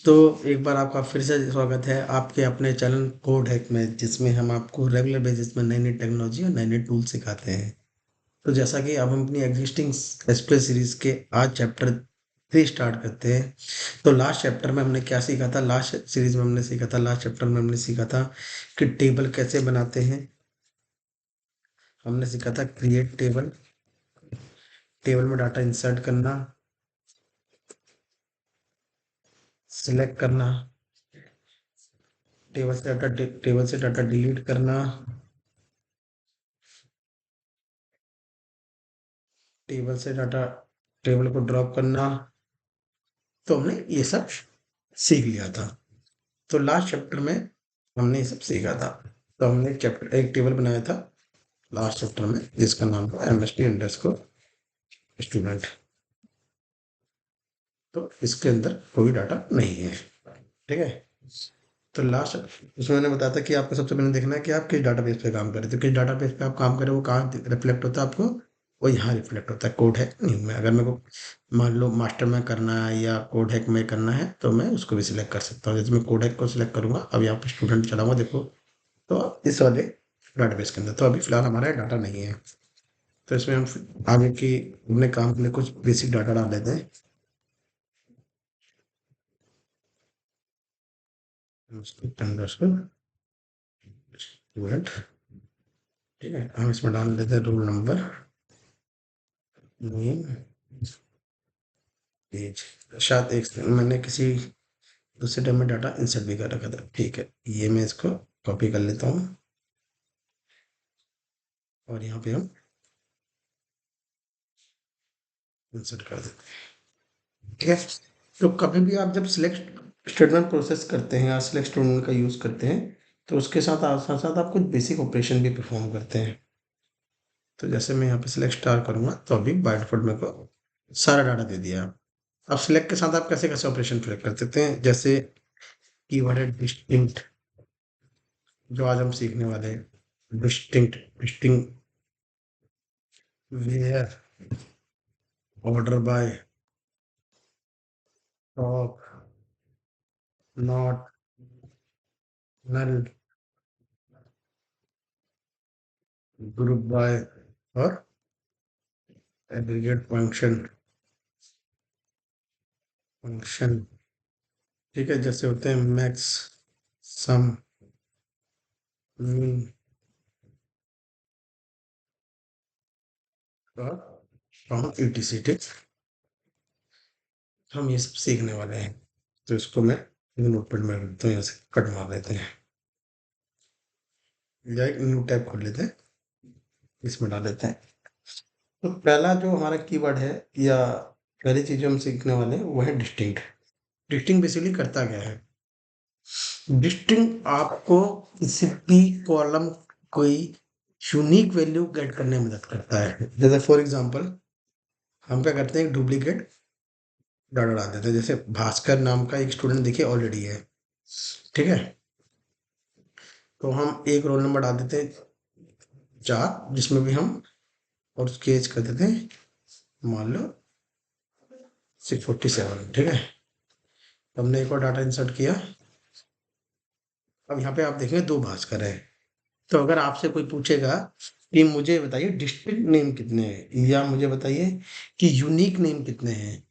तो एक बार आपका फिर से स्वागत है आपके अपने चैनल कोड हैक में, जिसमें हम आपको रेगुलर बेसिस में नई-नई टेक्नोलॉजी और नए-नए टूल सिखाते हैं। तो जैसा कि अब हम अपनी एग्जिस्टिंग एक्सप्रेस सीरीज के आज चैप्टर 3 स्टार्ट करते हैं। तो लास्ट चैप्टर में हमने क्या सीखा था? लास्ट सीरीज में हमने सीखा था, लास्ट चैप्टर में हमने सीखा था कि टेबल कैसे बनाते हैं। हमने सीखा था क्रिएट टेबल, टेबल में डाटा इंसर्ट करना, सिलेक्ट करना, टेबल से डाटा डिलीट करना, टेबल से डाटा टेबल को ड्रॉप करना। तो हमने ये सब सीख लिया था। तो लास्ट चैप्टर में हमने ये सब सीखा था। तो हमने एक टेबल बनाया था लास्ट चैप्टर में, जिसका नाम था एमएसटी अंडरस्कोर स्टूडेंट। तो इसके अंदर कोई डाटा नहीं है, ठीक है। तो लास्ट उसमें मैंने बताया था कि आपको सबसे पहले देखना है कि आप किस डाटाबेस पे काम कर रहे थे। किस डाटाबेस पे आप काम कर रहे हो वो कहाँ रिफ्लेक्ट होता है आपको? वो यहाँ रिफ्लेक्ट होता है कोड हैक न्यू में। अगर मेरे को मान लो मास्टर में करना है या कोड हैक में करना है तो मैं उसको भी सिलेक्ट कर सकता हूँ। जैसे मैं कोड हैक को सिलेक्ट करूंगा, अब यहाँ पे स्टूडेंट चलाऊंगा, देखो तो इस वाले डाटाबेस के अंदर तो अभी फिलहाल हमारा डाटा नहीं है। तो इसमें हम आगे की अपने काम के लिए कुछ बेसिक डाटा डाल लेते हैं। स्टूडेंट, ठीक है। हम इसमें डाल देते हैं रोल नंबर, नेम, एज। शायद एक सेकंड, मैंने किसी दूसरे टाइम में डाटा इंसर्ट भी कर रखा था, ठीक है। ये मैं इसको कॉपी कर लेता हूँ और यहाँ पे हम इंसर्ट कर देते हैं, ठीक है। तो कभी भी आप जब सिलेक्ट स्टेटमेंट प्रोसेस करते हैं या सिलेक्ट स्टेटमेंट का यूज़ करते हैं तो उसके साथ साथ आप कुछ बेसिक ऑपरेशन भी परफॉर्म करते हैं। तो जैसे मैं यहाँ पे सिलेक्ट स्टार करूँगा तो अभी बाय डिफॉल्ट मेरे को सारा डाटा दे दिया। अब सिलेक्ट के साथ आप कैसे कैसे ऑपरेशन फिल कर देते हैं, जैसे कीवर्ड है डिस्टिंक्ट, जो आज हम सीखने वाले हैं। Distinct, distinct where, order by, top, not, null, group by और एग्रीगेट फंक्शन, फंक्शन, ठीक है। जैसे होते हैं मैक्स, सम, मीन और काउंट ईटीसी, ठीक। हम ये सब सीखने वाले हैं। तो इसको मैं नोटपैड में रखता हूँ, यहाँ से कट मार लेते हैं या एक न्यू टैब खोल लेते हैं, इसमें डाल देते हैं। तो पहला जो हमारा कीवर्ड है या पहली चीज जो हम सीखने वाले हैं वो है डिस्टिंक्ट। डिस्टिंक्ट बेसिकली करता क्या है? डिस्टिंक्ट आपको किसी भी कॉलम कोई यूनिक वैल्यू गेट करने में मदद करता है। जैसे फॉर एग्जांपल हम क्या करते हैं, एक डुप्लीकेट डाटा डाल देते हैं। जैसे भास्कर नाम का एक स्टूडेंट देखिए ऑलरेडी है, ठीक है। तो हम एक रोल नंबर डाल देते हैं 4, जिसमें भी हम और उसकी एज कर देते हैं मान लो 647, ठीक है। हमने एक और डाटा इंसर्ट किया। अब यहाँ पे आप देखेंगे 2 भास्कर है। तो अगर आपसे कोई पूछेगा कि मुझे बताइए डिस्ट्रिक्ट नेम कितने हैं या मुझे बताइए कि यूनिक नेम कितने हैं,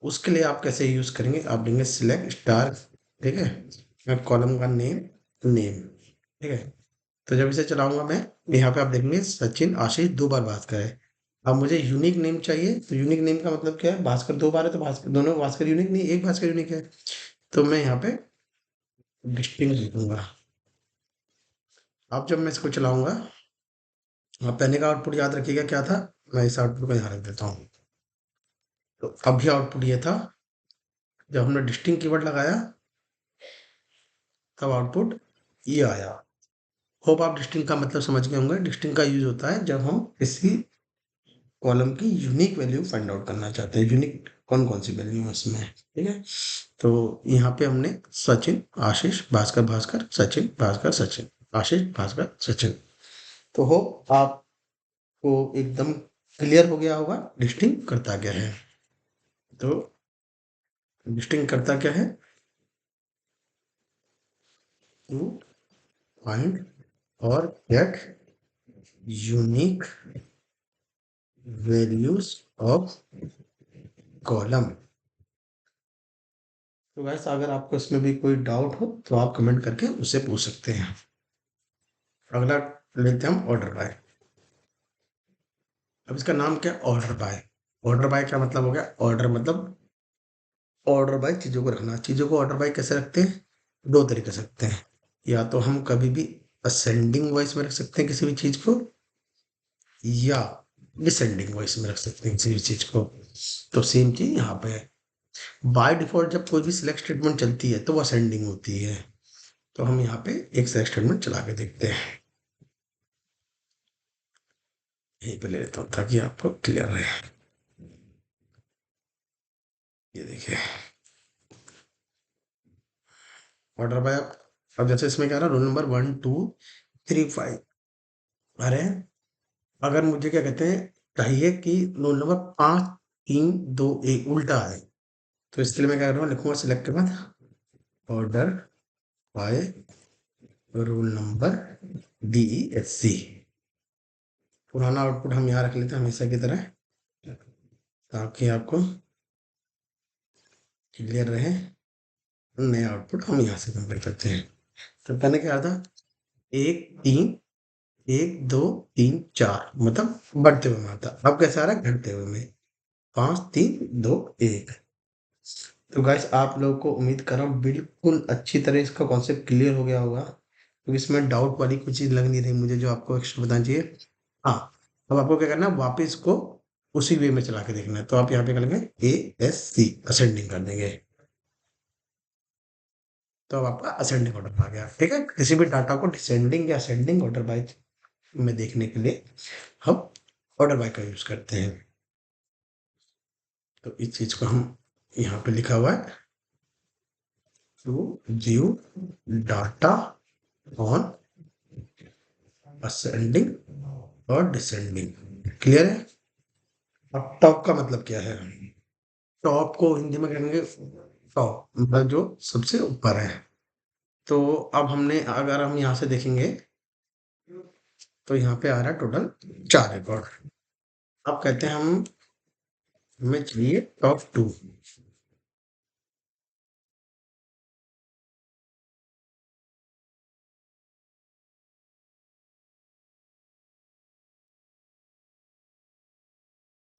उसके लिए आप कैसे यूज करेंगे? आप देंगे सिलेक्ट स्टार, ठीक है, कॉलम का नेम, नेम, ठीक है। तो जब इसे चलाऊंगा मैं, यहाँ पे आप देखेंगे सचिन आशीष 2 बार भास्कर है। अब मुझे यूनिक नेम चाहिए, तो यूनिक नेम का मतलब क्या है? भास्कर 2 बार है तो भास्कर, दोनों भास्कर यूनिक नहीं, एक भास्कर यूनिक है। तो मैं यहाँ पे डिस्टिंग लिखूंगा। अब जब मैं इसको चलाऊंगा, हाँ, पहले का आउटपुट याद रखिएगा क्या था। मैं इस आउटपुट को यहाँ रख देता हूँ। तो अभी आउटपुट ये था, जब हमने डिस्टिंग कीवर्ड लगाया तब आउटपुट ये आया। होप आप डिस्टिंग का मतलब समझ गए होंगे। डिस्टिंग का यूज होता है जब हम किसी कॉलम की यूनिक वैल्यू फाइंड आउट करना चाहते हैं, यूनिक कौन कौन सी वैल्यू है उसमें, ठीक है। तो यहाँ पे हमने सचिन आशीष भास्कर, भास्कर सचिन, भास्कर सचिन, आशीष भास्कर सचिन। तो होप आपको एकदम क्लियर हो गया होगा डिस्टिंग करता क्या है। तो डिस्टिंग करता क्या है? टू फाइंड और get unique values of column. तो वैसे अगर आपको इसमें भी कोई डाउट हो तो आप कमेंट करके उससे पूछ सकते हैं। अगला लेते हैं हम ऑर्डर बाय। अब इसका नाम क्या है? Order by. ऑर्डर बाय क्या मतलब हो गया? ऑर्डर मतलब ऑर्डर बाय चीज़ों को रखना। चीज़ों को ऑर्डर बाय कैसे रखते हैं? दो तरीके से रखते हैं। या तो हम कभी भी असेंडिंग वॉइस में रख सकते हैं किसी भी चीज़ को, या डिसेंडिंग वॉइस में रख सकते हैं किसी भी चीज़ को। तो सेम चीज़ यहाँ पे है। बाय डिफ़ॉल्ट जब कोई भी सिलेक्ट स्टेटमेंट चलती है तो वो असेंडिंग होती है। तो हम यहाँ पे एक सिलेक्ट स्टेटमेंट चला के देखते हैं। यहीं पे ले लेता हूँ ताकि आपको क्लियर रहे। ये देखिए ऑर्डर बाय। अब जैसे इसमें क्या रहा, रोल नंबर 1 2 3 5। अरे अगर मुझे क्या कहते हैं चाहिए कि रोल नंबर 5 3 2 1 उल्टा है, तो इसके लिए मैं क्या कर रहा हूँ, लिखूंगा सिलेक्ट के बाद order by roll number DESC। पुराना आउटपुट हम यहाँ रख लेते हैं हमेशा की तरह, ताकि आपको क्लियर रहे। नया आउटपुट हम यहाँ से कंपेयर करते हैं। तो पहले क्या था, 1 3 1 2 3 4 मतलब बढ़ते हुए में आता। अब कैसा आ रहा है? घटते हुए में। 5 3 2 1। तो गाइस आप लोगों को उम्मीद कर रहा हूँ बिल्कुल अच्छी तरह इसका कॉन्सेप्ट क्लियर हो गया होगा, क्योंकि इसमें डाउट वाली कुछ चीज़ लग नहीं रही मुझे जो आपको एक्स्ट्रा बताना चाहिए। हाँ, अब आपको क्या करना है, वापस इसको उसी वे में चला के देखना है। तो आप यहाँ पे कर लेंगे ASC, असेंडिंग कर देंगे। तो अब आपका असेंडिंग ऑर्डर आ गया। ठीक है, किसी भी डाटा को डिसेंडिंग या असेंडिंग ऑर्डर बाय में देखने के लिए हम ऑर्डर बाय का यूज करते हैं। तो इस चीज को हम यहाँ पे लिखा हुआ है, to view data on ascending और डिसेंडिंग। क्लियर है? अब टॉप का मतलब क्या है? टॉप को हिंदी में कहेंगे टॉप, मतलब जो सबसे ऊपर है। तो अब हमने अगर हम यहाँ से देखेंगे तो यहाँ पे आ रहा है टोटल 4 रिकॉर्ड। अब कहते हैं हम हमें चाहिए टॉप 2।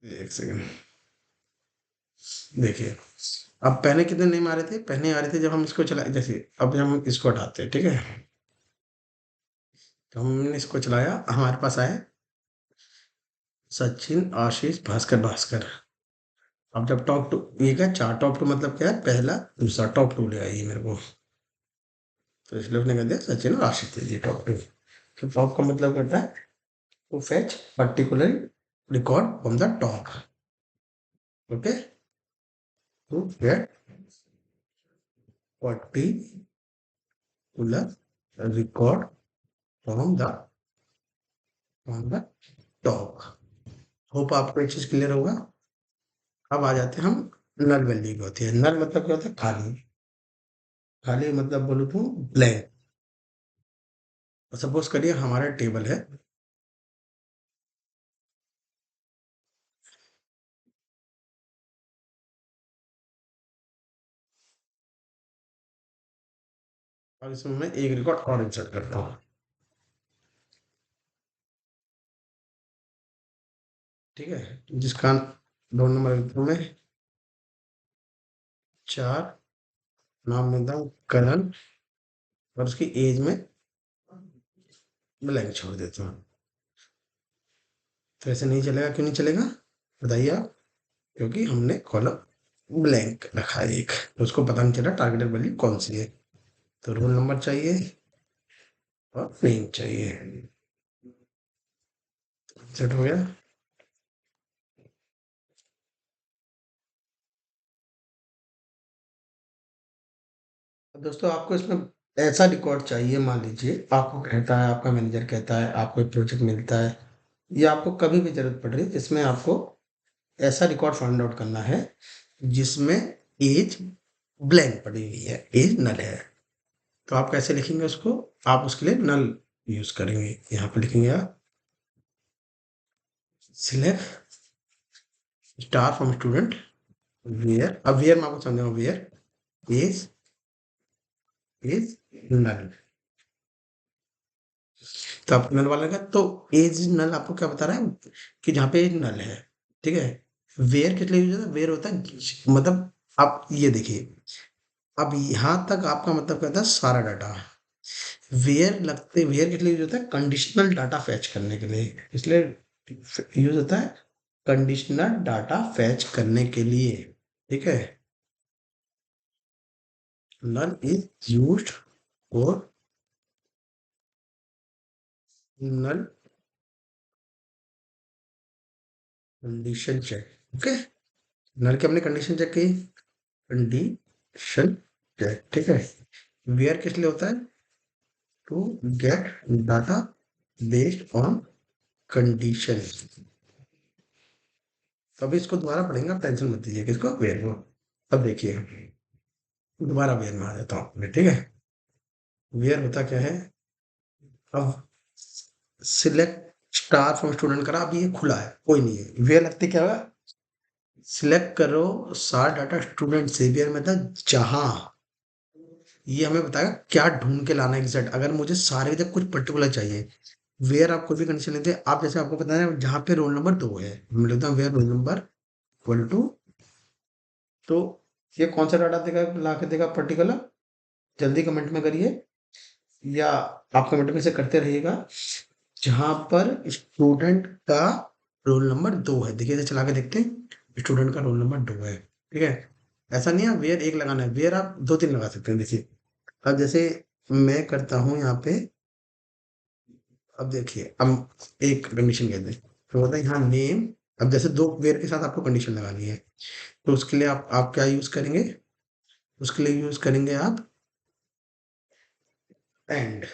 एक सेकंड देखिए, अब पहले कितने नेम आ रहे थे? पहले आ रहे थे जब हम इसको चला, जैसे अब जब हम इसको हटाते हैं, ठीक है, तो हमने इसको चलाया, हमारे पास आए सचिन, आशीष, भास्कर, भास्कर। अब जब टॉप 2, ये क्या 4 टॉप 2 मतलब क्या है? पहला दूसरा टॉप 2 ले आई मेरे को, तो इसलिए उसने कह दिया सचिन और आशीष दे दिए टॉप 2। तो टॉप का मतलब करता है to fetch particular record from the top. Okay, to get particular record from the top. Hope आपको एक चीज क्लियर होगा। अब आ जाते हैं हम नल वैल्यू की होती है। नल मतलब क्या होता है? खाली। खाली मतलब बोलूँ तो ब्लैंक। सपोज करिए हमारा टेबल है, और इसमें मैं एक रिकॉर्ड और इंसर्ट करता हूँ। ठीक है, जिसका रोल नंबर में 4, नाम देता हूँ करण, और उसकी एज में ब्लैंक छोड़ देता हूँ। तो ऐसे नहीं चलेगा। क्यों नहीं चलेगा बताइए आप? क्योंकि हमने कॉलम ब्लैंक रखा है एक, तो उसको पता नहीं चला टारगेटेड वैल्यू कौन सी है। तो रोल नंबर चाहिए और नेम चाहिए। सेट हो गया। अब दोस्तों आपको इसमें ऐसा रिकॉर्ड चाहिए, मान लीजिए आपको कहता है, आपका मैनेजर कहता है, आपको एक प्रोजेक्ट मिलता है, या आपको कभी भी जरूरत पड़ रही है, जिसमें आपको ऐसा रिकॉर्ड फाइंड आउट करना है जिसमें एज ब्लैंक पड़ी हुई है, ए नल है। तो आप कैसे लिखेंगे उसको? आप उसके लिए नल यूज करेंगे। यहाँ पे लिखेंगे आप select star from student where. अब वेयर मैं आपको समझाऊंगा। Where is null. तो आप नल वाला का तो एज नल आपको क्या बता रहा है कि जहाँ पे नल है, ठीक है। वेयर किस लिए यूज होता है? वेयर होता है मतलब आप ये देखिए, अब यहाँ तक आपका मतलब क्या था? सारा डाटा। वेयर किस लिए यूज होता है? कंडीशनल डाटा फैच करने के लिए, इसलिए यूज होता है कंडीशनल डाटा फैच करने के लिए, ठीक है। Null is used for null condition check. Okay, null की हमने कंडीशन चेक की, कंडीशन चेक, ठीक है। वेयर किस लिए होता है? To get data based on condition. तो अभी इसको दोबारा पढ़ेंगे, आप टेंशन मत लीजिए किसको, वेयर को। अब देखिए, दोबारा वेयर में आ जाता हूँ मैं, ठीक है। वेयर होता क्या है? अब सिलेक्ट स्टार फ्रॉम स्टूडेंट करा, अभी ये खुला है, कोई नहीं है। वेयर लगते क्या होगा? सिलेक्ट करो सार डाटा स्टूडेंट से। वेयर में था जहां, ये हमें बताएगा क्या ढूंढ के लाना है एग्जैक्ट। अगर मुझे सारे जब कुछ पर्टिकुलर चाहिए, वेयर आप कोई भी कंडीशन लेते हैं, आप जैसे आपको पता है जहाँ पे रोल नंबर 2 है, मैं लिखता हूँ where roll number equal to, तो ये कौन सा डाटा देगा, ला के देगा पर्टिकुलर? जल्दी कमेंट में करिए, या आप कमेंट में से करते रहिएगा। जहाँ पर स्टूडेंट का रोल नंबर 2 है, देखिए इसे चला के देखते हैं, स्टूडेंट का रोल नंबर 2 है, ठीक है। ऐसा नहीं है वेयर एक लगाना है, वेयर आप 2-3 लगा सकते हैं। देखिए अब जैसे मैं करता हूँ यहाँ पे, अब देखिए हम एक कंडीशन कहते हैं, तो होता है यहाँ नेम। अब जैसे दो वेयर के साथ आपको कंडीशन लगानी है, तो उसके लिए आप क्या यूज करेंगे? उसके लिए यूज करेंगे आप एंड।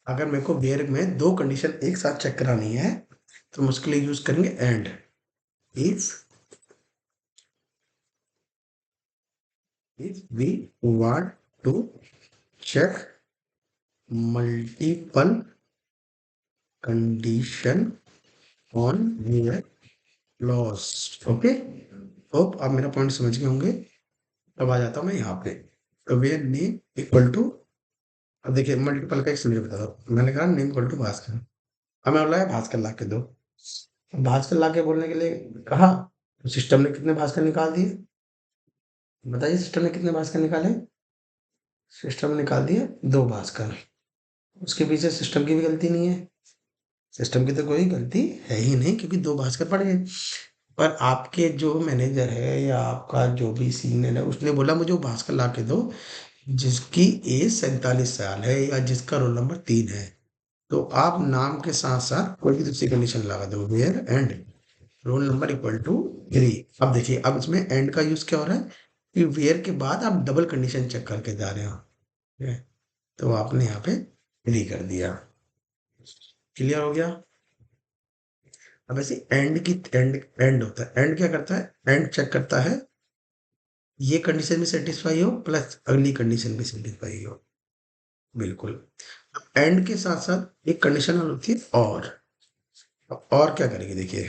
अगर मेरे को वेयर में दो कंडीशन एक साथ चेक करानी है, तो हम उसके लिए यूज करेंगे and. If if we want to check multiple condition on where clause. Okay, hope आप मेरा पॉइंट समझ गए होंगे। अब आ जाता हूँ मैं यहाँ पे, तो वेयर नेम इक्वल टू, अब देखिए मल्टीपल का एक समझ बता दो, मैंने कहा नेम इक्वल टू भास्कर। अब मैं बोला है भास्कर ला के दो। भास्कर ला के बोलने के लिए कहा, तो सिस्टम ने कितने भास्कर निकाल दिए? बताइए सिस्टम ने कितने भास्कर निकाले? सिस्टम ने निकाल दिए 2 भास्कर। उसके पीछे सिस्टम की भी गलती नहीं है, सिस्टम की तो कोई गलती है ही नहीं, क्योंकि 2 भास्कर पड़ गए। पर आपके जो मैनेजर है या आपका जो भी सीनियर है, उसने बोला मुझे वो भास्कर ला के दो जिसकी एज 47 साल है या जिसका रोल नंबर 3 है। तो आप नाम के साथ साथ कोई भी दूसरी कंडीशन लगा दो, where and roll number equal to 3। अब देखिए, अब इसमें एंड का यूज क्या हो रहा है कि वेयर के बाद आप डबल कंडीशन चेक करके जा रहे हो, ठीक है। तो आपने यहाँ पे 3 कर दिया। क्लियर हो गया? अब ऐसे एंड की एंड एंड होता है, एंड क्या करता है? एंड चेक करता है ये कंडीशन भी सेटिस्फाई हो प्लस अगली कंडीशन भी सेटिस्फाई हो। बिल्कुल। एंड के साथ साथ एक कंडीशन और होती है और। अब और क्या करेगी देखिए,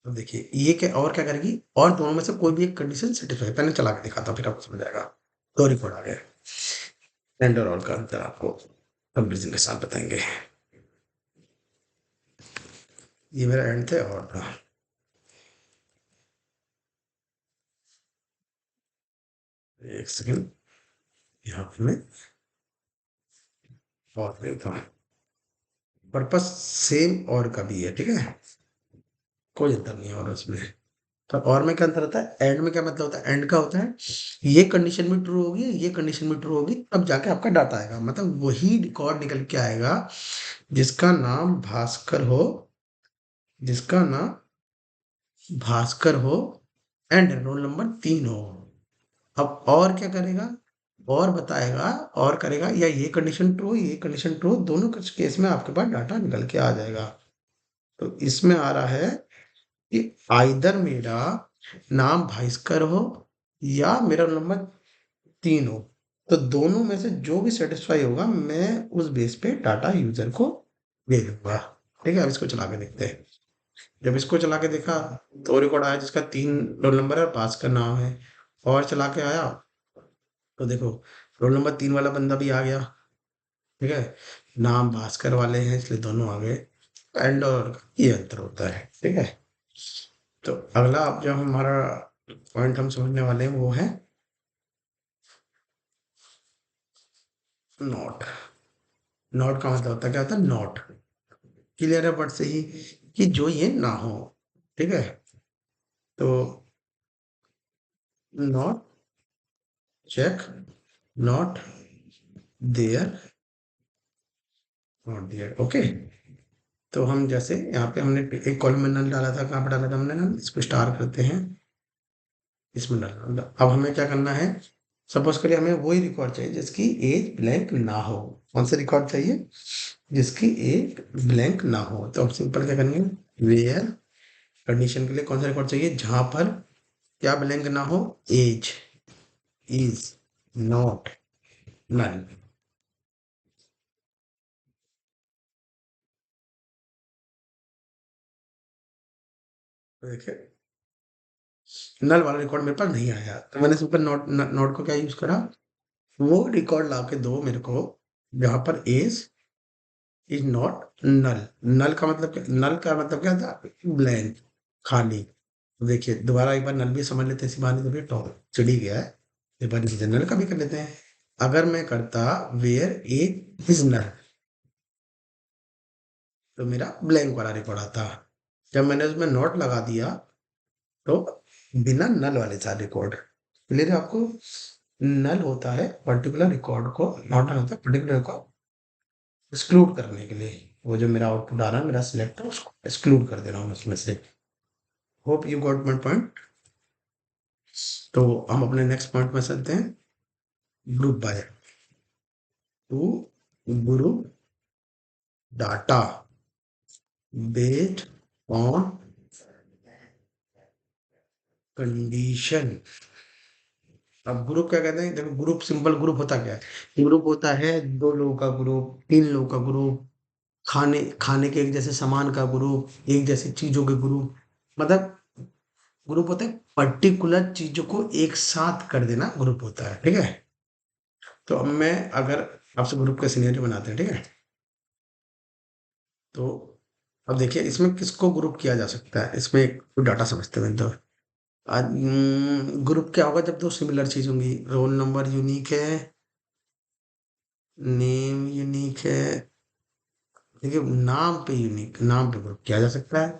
अब देखिए ये क्या और क्या करेगी, और दोनों में से कोई भी एक कंडीशन सेटिस्फाई, पहले चला के दिखाता हूँ फिर आपको समझ आएगा। दो रिकॉर्ड आ गए, एंड और ऑल का अंतर आपको कंपेरिजन के साथ बताएंगे। ये मेरा एंड थे और था। एक सेकंड, यहाँ पे मैं और देता हूँ। पर्पस सेम और का भी है, ठीक है, कोई अंतर नहीं है और उसमें। तो और में क्या अंतर होता है? एंड में क्या मतलब होता है? एंड का होता है ये कंडीशन भी ट्रू होगी, ये कंडीशन भी ट्रू होगी, तब जाके आपका डाटा आएगा, मतलब वही रिकॉर्ड निकल के आएगा जिसका नाम भास्कर हो, जिसका नाम भास्कर हो एंड रोल नंबर 3 हो। अब और क्या करेगा? और बताएगा, और करेगा या ये कंडीशन ट्रू, ये कंडीशन ट्रू, दोनों केस में आपके पास डाटा निकल के आ जाएगा। तो इसमें आ रहा है कि आइदर मेरा नाम भास्कर हो या मेरा रोल नंबर 3 हो। तो दोनों में से जो भी सैटिस्फाई होगा मैं उस बेस पे डाटा यूजर को दे दूंगा। ठीक है, अब इसको चला के देखते हैं। जब इसको चला के देखा तो रिकॉर्ड आया जिसका 3 रोल नंबर है और भास्कर नाम है। और चला के आया तो देखो रोल नंबर 3 वाला बंदा भी आ गया। ठीक है, नाम भास्कर वाले हैं इसलिए दोनों आ गए। एंड और ये अंतर होता है। ठीक है, तो अगला अब जो हमारा पॉइंट हम समझने वाले हैं वो है नॉट। नॉट का मतलब होता है, क्या होता है नॉट। क्लियर है वर्ड से ही कि जो ये ना हो। ठीक है, तो not check, not there, not there. Okay, तो हम जैसे यहाँ पे हमने एक कॉलम में नल डाला था, कहाँ पे डाला था हमने नल, इसको स्टार करते हैं, इसमें डालना। अब हमें क्या करना है, सपोज करिए हमें वही रिकॉर्ड चाहिए जिसकी एज ब्लैंक ना हो। कौन सा रिकॉर्ड चाहिए, जिसकी एज ब्लैंक ना हो। तो हम सिंपल क्या करेंगे, वेयर कंडीशन के लिए कौन सा रिकॉर्ड चाहिए जहां पर क्या ब्लैंक ना हो, एज इज नॉट नल। देखिए नल वाला रिकॉर्ड मेरे पास नहीं आया, तो मैंने सिंपल नॉट नॉट को क्या यूज करा, वो रिकॉर्ड ला के दो मेरे को जहां पर एज इज नॉट नल। नल का मतलब क्या, नल का मतलब क्या था, ब्लैंक, खाली। देखिए दोबारा एक बार नल भी समझ लेते हैं इसी बहाने, तो फिर टॉप चढ़ी गया है। एक बार इसे नल का भी कर लेते हैं। अगर मैं करता वेयर एज इज नल तो मेरा ब्लैंक वाला रिकॉर्ड आता। जब मैंने उसमें नॉट लगा दिया तो बिना नल वाले सारे रिकॉर्ड। क्लियर है आपको, नल होता है पर्टिकुलर रिकॉर्ड को, नॉट नल होता है पर्टिकुलर रिकॉर्ड एक्सक्लूड करने के लिए। वो जो मेरा आउटपुट आ रहा है मेरा सिलेक्ट है उसको एक्सक्लूड कर दे रहा हूँ उसमें से। Hope you got my point. तो हम अपने नेक्स्ट पॉइंट में चलते हैं, group by. To group data based on condition. अब ग्रुप क्या कहते हैं, देखो ग्रुप, सिंपल ग्रुप होता क्या है, ग्रुप होता है दो लोगों का ग्रुप, तीन लोगों का ग्रुप, खाने खाने के एक जैसे सामान का ग्रुप, एक जैसी चीजों के ग्रुप। मतलब ग्रुप होता है पर्टिकुलर चीजों को एक साथ कर देना ग्रुप होता है। ठीक है, तो अब मैं अगर आपसे ग्रुप का सिनेरियो बनाते हैं, ठीक है, तो अब देखिए इसमें किसको ग्रुप किया जा सकता है, इसमें एक डाटा समझते हैं तो ग्रुप क्या होगा जब दो सिमिलर चीज होंगी, रोल नंबर यूनिक है, नेम यूनिक है। देखिए नाम पे यूनिक, नाम पे ग्रुप किया जा सकता है।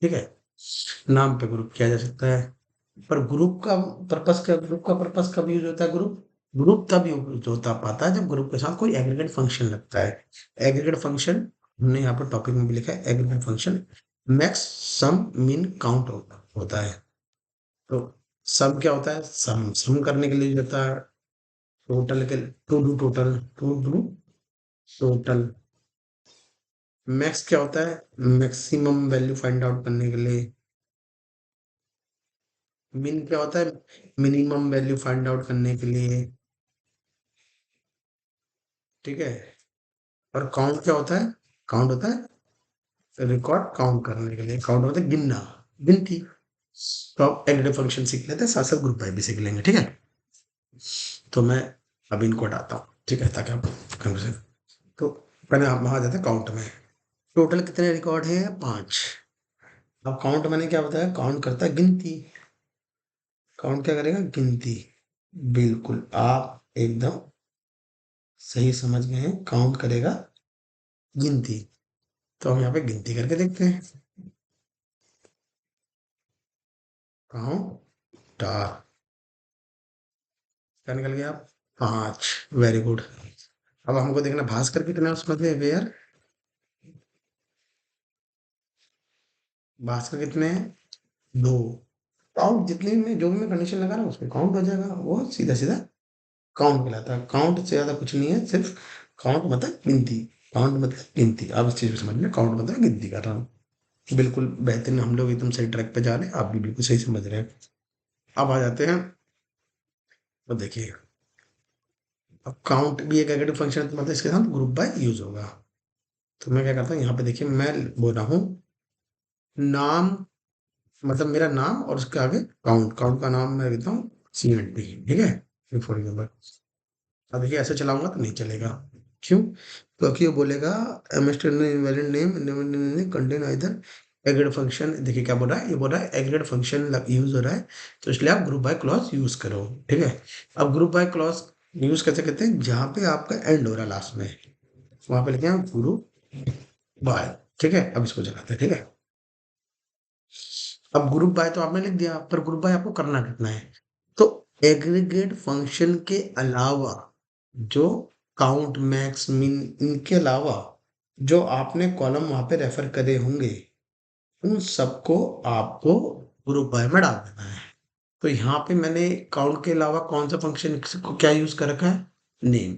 ठीक है, नाम पे ग्रुप किया जा सकता है। पर ग्रुप का पर्पस, क्या ग्रुप का पर्पस कब यूज होता है, ग्रुप ग्रुप तब यूज होता पाता है जब ग्रुप के साथ कोई एग्रीगेट फंक्शन लगता है। एग्रीगेट फंक्शन हमने यहाँ पर टॉपिक में भी लिखा है, एग्रीगेट फंक्शन मैक्स सम मिन काउंट होता है। तो सम क्या होता है, सम सम करने के लिए यूज होता है। टोटल के, to do total, to do total. Max क्या होता है, मैक्सिमम वैल्यू फाइंड आउट करने के लिए। मिन क्या होता है, मिनिमम वैल्यू फाइंड आउट करने के लिए। ठीक है, और काउंट क्या होता है, काउंट होता है रिकॉर्ड काउंट करने के लिए, काउंट होता है गिनना, गिनती। तो आप एडिटिव फंक्शन सीख लेते हैं, साथ साथ ग्रुप बाय भी सीख लेंगे। ठीक है, तो मैं अब इनको हटाता हूँ, ठीक है, ताकि आप कंफ्यूजन। तो पहले आप वहां जाते हैं काउंट में, टोटल कितने रिकॉर्ड हैं, 5। अब काउंट मैंने क्या बताया, काउंट करता है गिनती। काउंट क्या करेगा, गिनती। बिल्कुल आप एकदम सही समझ गए हैं, काउंट करेगा गिनती। तो हम यहाँ पे गिनती करके देखते हैं, काउंट, क्या निकल गया, 5। Very good. अब हमको देखना भास्कर कितने हैं उसमें से, वेयर भास्कर कितने हैं, 2। काउंट जितने में जो भी मैं कंडीशन लगा रहा हूँ उसमें काउंट हो जाएगा, वो सीधा सीधा काउंट कहलाता है। काउंट से ज्यादा कुछ नहीं है, सिर्फ काउंट मतलब गिनती। काउंट मतलब गिनती, अब इस चीज को समझ में, काउंट मतलब गिनती कर रहा हूँ। बिल्कुल बेहतरीन, हम लोग एकदम सही ट्रैक पे जा रहे हैं, आप भी बिल्कुल सही समझ रहे हैं। अब आ जाते हैं, तो देखिए, अब काउंट भी एक एडिटिव फंक्शन है, तो मतलब इसके साथ ग्रुप बाय यूज होगा। तो मैं क्या करता हूँ, यहाँ पे देखिए मैं बोल रहा हूँ नाम, मतलब मेरा नाम और उसके आगे काउंट, काउंट का नाम मैं देता हूँ CNT, ठीक है, फॉर एग्जाम्पल। अब देखिए ऐसे चलाऊंगा तो नहीं चलेगा। क्यों? क्योंकि वो बोलेगा invalid name contain either agreed function. देखिए क्या बोल रहा है, ये बोल रहा है एग्रीड फंक्शन यूज हो रहा है, तो इसलिए आप ग्रुप बाय क्लॉज यूज करो, ठीक है। अब ग्रुप बाय क्लॉज यूज कैसे करते हैं, जहां पे आपका एंड हो रहा है लास्ट में, वहां पे लिखे हैं ग्रुप बाय, ठीक है। अब इसको चलाते हैं, ठीक है। अब ग्रुप बाय तो आपने लिख दिया, पर ग्रुप बाय आपको करना कितना है, तो एग्रीगेट फंक्शन के अलावा जो काउंट मैक्स मिन इनके अलावा जो आपने कॉलम वहां पे रेफर करे होंगे, उन सबको आपको ग्रुप बाय में डाल देना है। तो यहाँ पे मैंने काउंट के अलावा कौन सा फंक्शन को क्या यूज कर रखा है, नेम,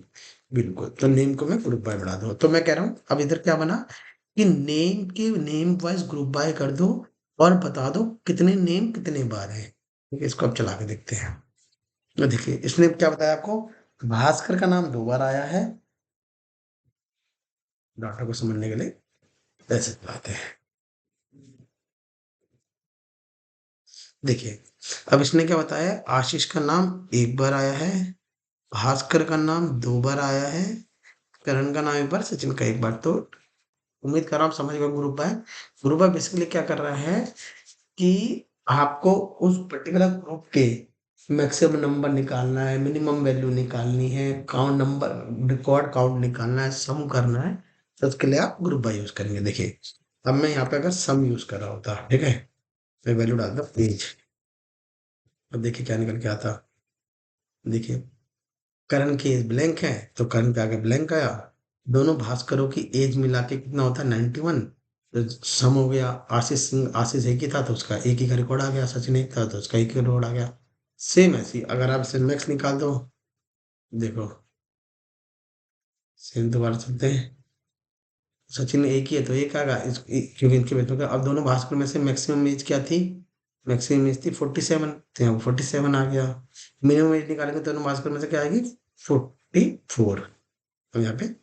बिल्कुल। तो नेम को मैं ग्रुप बाय बढ़ा दूँ, तो मैं कह रहा हूँ अब इधर क्या बना कि नेम के नेम वाइज ग्रुप बाय कर दो और बता दो कितने नेम कितने बार है, ठीक है। इसको अब चला के देखते हैं। तो देखिए इसने क्या बताया आपको, भास्कर का नाम 2 बार आया है, डॉक्टर को समझने के लिए ऐसे चलाते हैं। देखिए अब इसने क्या बताया, आशीष का नाम 1 बार आया है, भास्कर का नाम 2 बार आया है, करण का नाम 1 बार, सचिन का 1 बार। तो उम्मीद कर रहा हूँ आप समझ गए group by. Group by basically क्या कर रहा है कि आपको उस पर्टिकुलर ग्रुप के मैक्सिमम नंबर निकालना है, मिनिमम वैल्यू निकालनी है, काउंट नंबर, रिकॉर्ड काउंट निकालना है, सम करना है, तो उसके लिए आप ग्रुप बाय यूज करेंगे। देखिए अब मैं यहाँ पे अगर सम यूज कर रहा होता, ठीक है, मैं वैल्यू डालता पेज, अब देखिए क्या निकल के आता। देखिए करण की एज ब्लैंक है, तो करण के आगे ब्लैंक आया। दोनों भास्करों की एज मिला के कितना होता है, 91। तो सम हो गया, आशीष सिंह, आशीष एक ही था तो उसका एक ही का रिकॉर्ड आ गया, सचिन एक था तो उसका एक ही रिकॉर्ड आ गया। सेम ऐसी अगर आप इसे मैक्स निकाल दो, देखो सेम दोबारा चलते हैं, सचिन एक ही है तो एक आएगा क्योंकि इनके बीच में अब दोनों भास्कर में से मैक्सिमम एज क्या थी, मैक्सिमम एज थी 47, तो यहाँ 47 आ गया। मिनिमम एज निकालेंगे तो दोनों भास्कर में से क्या आएगी, 44। अब यहाँ पे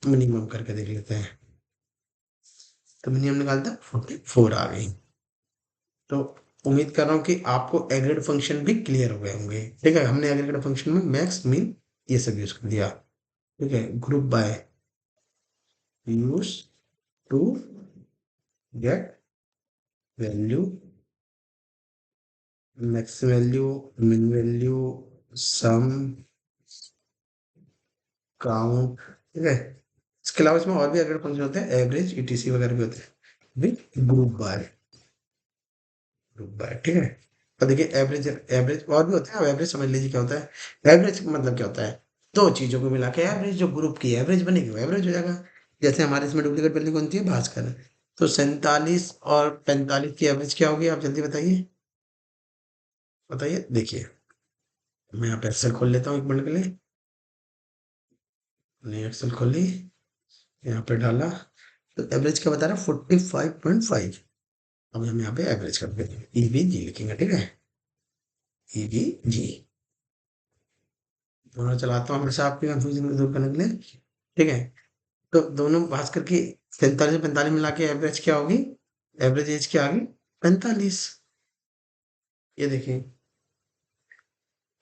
मिनिमम करके देख लेते हैं, तो मिनिमम निकालते हैं 44 आ गई। तो उम्मीद कर रहा हूँ कि आपको एग्रीड फंक्शन भी क्लियर हो गए होंगे, ठीक है। हमने एग्रीड फंक्शन में मैक्स मिन ये सब यूज कर दिया, ठीक है। Group by use to get value, max value, min value, sum, count, ठीक है। इसके अलावा इसमें और भी एग्रीड फंक्शन होते हैं, एवरेज, ETC वगैरह भी होते हैं with group by, group by, ठीक है। और देखिए एवरेज, एवरेज और भी होते हैं, अब एवरेज समझ लीजिए क्या होता है। एवरेज मतलब क्या होता है, दो चीजों को मिला के एवरेज, जो ग्रुप की एवरेज बनेगी वो एवरेज हो जाएगा। जैसे हमारे इसमें डुप्लीकेट वैल्यू कौन सी है, भास्कर, तो 47 और 45 की एवरेज क्या होगी, आप जल्दी बताइए, बताइए। देखिए मैं यहाँ पे एक्सेल खोल लेता हूँ 1 मिनट के लिए, नहीं एक्सेल खोल ली, यहाँ पे डाला, तो एवरेज क्या बता रहा है, 45.5। अब हम यहाँ पे एवरेज करते हैं, EVG लिखेंगे, ठीक है, EVG। दोनों चलाता हूँ हमेशा आपके कंफ्यूजन को दूर करने के लिए, ठीक है। तो दोनों भास्कर की 47 45 मिला के एवरेज क्या होगी, एवरेज एज क्या आ गई, 45। ये देखिए,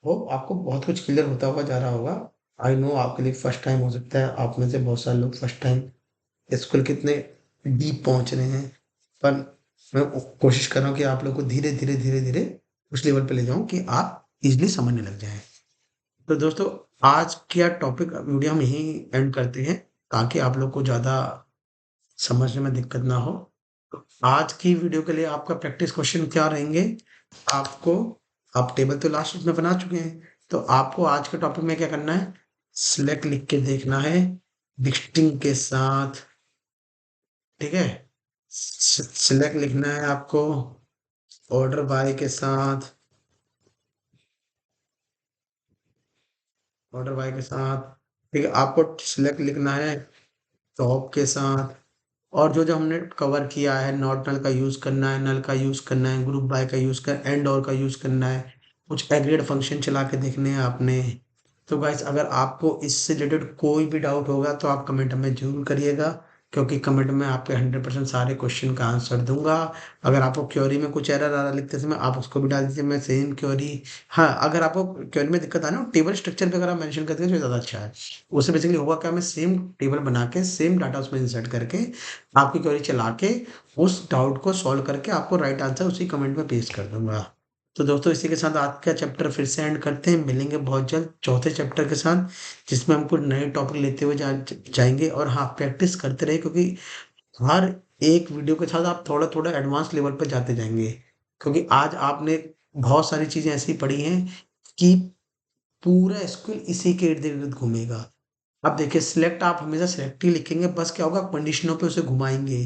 वो आपको बहुत कुछ क्लियर होता हुआ जा रहा होगा। आई नो आपके लिए फर्स्ट टाइम हो सकता है, आप में से बहुत सारे लोग फर्स्ट टाइम स्कूल कितने डीप पहुंच रहे हैं, पर मैं कोशिश कर रहा हूँ कि आप लोग को धीरे धीरे धीरे धीरे उस लेवल पे ले जाऊं कि आप इजिली समझने लग जाएं। तो दोस्तों आज का टॉपिक वीडियो हम यहीं एंड करते हैं, ताकि आप लोग को ज़्यादा समझने में दिक्कत ना हो। तो आज की वीडियो के लिए आपका प्रैक्टिस क्वेश्चन क्या रहेंगे, आपको, आप टेबल तो लास्ट में बना चुके हैं, तो आपको आज के टॉपिक में क्या करना है, सिलेक्ट लिख के देखना है डिस्टिंग के साथ, ठीक है। सिलेक्ट लिखना है आपको ऑर्डर बाय के साथ, ऑर्डर बाय के साथ, ठीक है। आपको सिलेक्ट लिखना है टॉप के साथ, और जो-जो हमने कवर किया है, नॉट नल का यूज़ करना है, नल का यूज़ करना है, ग्रुप बाय का यूज़ कर एंड और का यूज़ करना है, कुछ एग्रीड फंक्शन चला के देखने हैं आपने। तो गाइस अगर आपको इससे रिलेटेड कोई भी डाउट होगा तो आप कमेंट में ज़रूर करिएगा, क्योंकि कमेंट में आपके 100% सारे क्वेश्चन का आंसर दूँगा। अगर आपको क्वेरी में कुछ एरर आ रहा है लिखते समय आप उसको भी डाल दीजिए, मैं सेम क्वेरी हाँ, अगर आपको क्वेरी में दिक्कत आ रहा है ना, टेबल स्ट्रक्चर पे अगर आप मेंशन कर देंगे तो ज़्यादा अच्छा है। उससे बेसिकली होगा क्या, मैं सेम टेबल बना के सेम डाटा उसमें इंसर्ट करके आपकी क्वेरी चला के उस डाउट को सॉल्व करके आपको राइट आंसर उसी कमेंट में पेस्ट कर दूँगा। तो दोस्तों इसी के साथ आज का चैप्टर फिर से एंड करते हैं। मिलेंगे बहुत जल्द चौथे चैप्टर के साथ, जिसमें हम कुछ नए टॉपिक लेते हुए जाएँगे और हाँ, प्रैक्टिस करते रहिए, क्योंकि हर एक वीडियो के साथ आप थोड़ा-थोड़ा एडवांस लेवल पे जाते जाएँगे। क्योंकि आज आपने बहुत सारी चीज़ें ऐसी पढ़ी हैं कि पूरा स्कूल इसी के इर्द-गिर्द घूमेगा। अब देखिए सिलेक्ट आप हमेशा सिलेक्ट ही लिखेंगे, बस क्या होगा कंडीशनों पे उसे घुमाएँगे।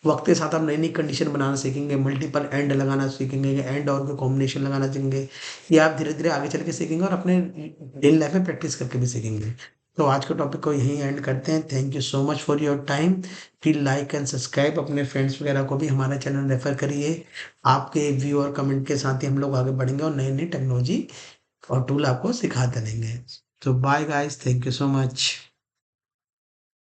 वक़्त के साथ आप नई-नई कंडीशन बनाना सीखेंगे, मल्टीपल एंड लगाना सीखेंगे, एंड और के कॉम्बिनेशन लगाना सीखेंगे। ये आप धीरे-धीरे आगे चल के सीखेंगे और अपने डेली लाइफ में प्रैक्टिस करके भी सीखेंगे। तो आज के टॉपिक को यहीं एंड करते हैं। Thank you so much for your time. Please like and subscribe, अपने फ्रेंड्स वगैरह को भी हमारा चैनल रेफर करिए। आपके व्यू और कमेंट के साथ ही हम लोग आगे बढ़ेंगे और नई-नई टेक्नोलॉजी और टूल आपको सिखाते रहेंगे। तो bye guys, thank you so much.